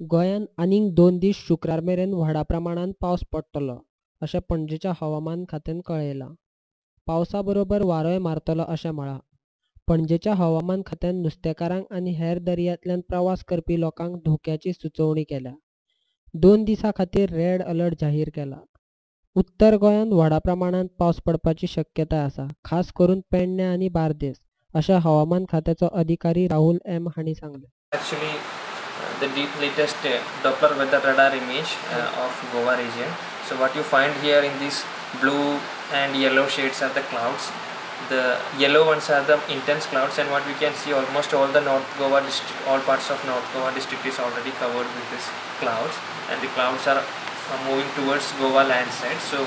गोंयांत आनीक 2 दीस शुक्रार मेरेन व्हडा प्रमाणांत पावस पडटलो अशें पणजेच्या हवामान खात्यान कळयलां. पावसा बरोबर वारोय मारतलो अशें म्हळां. पणजेच्या हवामान खात्यान नुस्तेकारांक आनी हेर दर्यांतल्यान प्रवास करपी लोकांक धोक्याची सुचोवणी केल्या. 2 दिसां खातीर रेड अलर्ट जाहीर केला. उत्तर गोंयांत व्हडा प्रमाणांत पावस पडपाची शक्यताय आसा, खास करून पेडणें आनी बार्देस, अशें हवामान खात्याचो अधिकारी राहुल एम हांणी सांगलें. Actually, the latest Doppler weather radar image of Goa region. So what you find here in these blue and yellow shades are the clouds. The yellow ones are the intense clouds, and what we can see, almost all the North Goa district, all parts of North Goa district is already covered with these clouds, and the clouds are moving towards Goa land side. So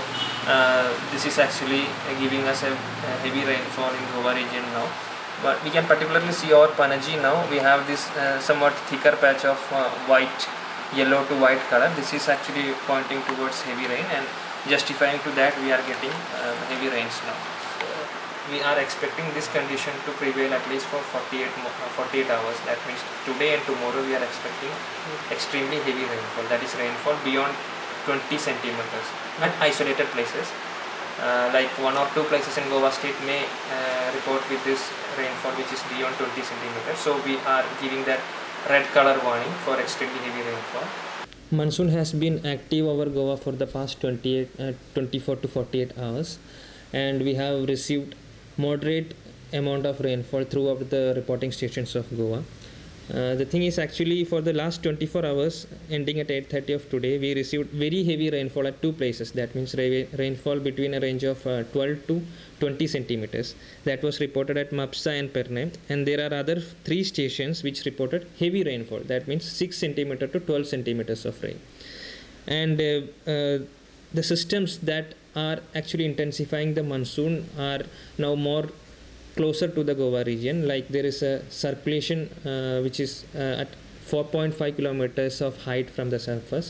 this is actually giving us a heavy rainfall in Goa region now. But we can particularly see our Panaji now. We have this somewhat thicker patch of white, yellow to white color. This is actually pointing towards heavy rain, and justifying to that we are getting heavy rains now. So we are expecting this condition to prevail at least for 48 hours. That means today and tomorrow we are expecting extremely heavy rainfall. That is rainfall beyond 20 centimeters at isolated places. Like 1 or 2 places in Goa state may report with this rainfall which is beyond 20 centimeters. So we are giving that red color warning for extremely heavy rainfall. Monsoon has been active over Goa for the past 24 to 48 hours, and we have received moderate amount of rainfall throughout the reporting stations of Goa. The thing is, actually for the last 24 hours ending at 8:30 of today, we received very heavy rainfall at 2 places. That means rainfall between a range of 12 to 20 centimeters. That was reported at Mapsa and Perne, and there are other 3 stations which reported heavy rainfall. That means 6 centimeter to 12 centimeters of rain. And the systems that are actually intensifying the monsoon are now more closer to the Goa region. Like there is a circulation which is at 4.5 kilometers of height from the surface.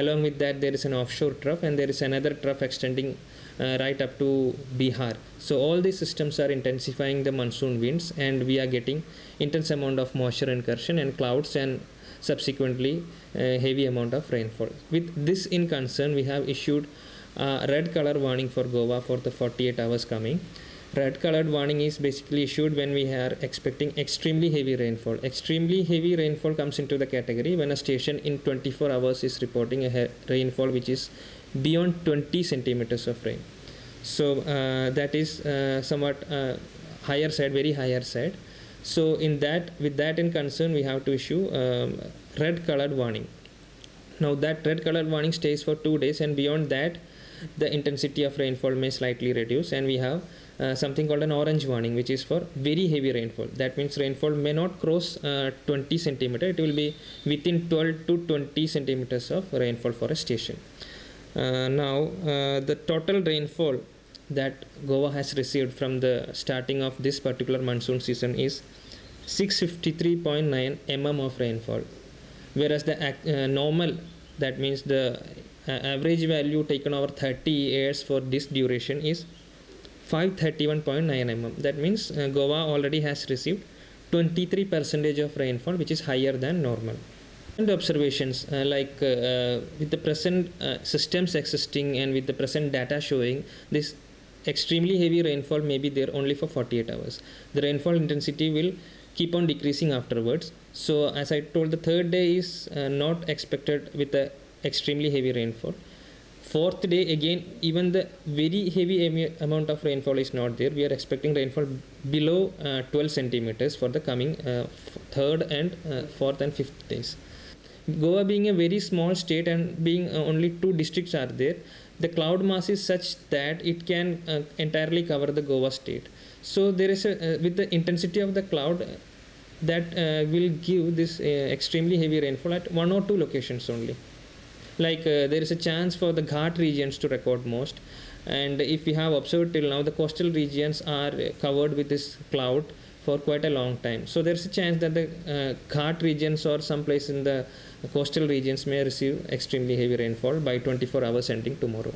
Along with that, there is an offshore trough, and there is another trough extending right up to Bihar. So all these systems are intensifying the monsoon winds, and we are getting intense amount of moisture incursion and clouds, and subsequently heavy amount of rainfall. With this in concern, we have issued red color warning for Goa for the 48 hours coming. Red colored warning is basically issued when we are expecting extremely heavy rainfall. Extremely heavy rainfall comes into the category when a station in 24 hours is reporting a rainfall which is beyond 20 centimeters of rain. So that is somewhat higher side, very higher side. So with that in concern, we have to issue red colored warning. Now that red colored warning stays for 2 days, and beyond that the intensity of rainfall may slightly reduce, and we have something called an orange warning, which is for very heavy rainfall. That means rainfall may not cross 20 centimeter. It will be within 12 to 20 centimeters of rainfall for a station. Now the total rainfall that Goa has received from the starting of this particular monsoon season is 653.9 mm of rainfall, whereas the normal, that means the average value taken over 30 years for this duration is 531.9 mm. That means Goa already has received 23% of rainfall, which is higher than normal. And observations with the present systems existing, and with the present data showing, this extremely heavy rainfall may be there only for 48 hours. The rainfall intensity will keep on decreasing afterwards. So as I told, the third day is not expected with the extremely heavy rainfall. Fourth day, again, even the very heavy amount of rainfall is not there. We are expecting rainfall below 12 centimeters for the coming third and fourth and fifth days. Goa being a very small state, and being only 2 districts are there, the cloud mass is such that it can entirely cover the Goa state. So there is with the intensity of the cloud that will give this extremely heavy rainfall at 1 or 2 locations only. Like there is a chance for the Ghat regions to record most, and if we have observed till now, the coastal regions are covered with this cloud for quite a long time. So there is a chance that the Ghat regions or some place in the coastal regions may receive extremely heavy rainfall by 24 hours ending tomorrow.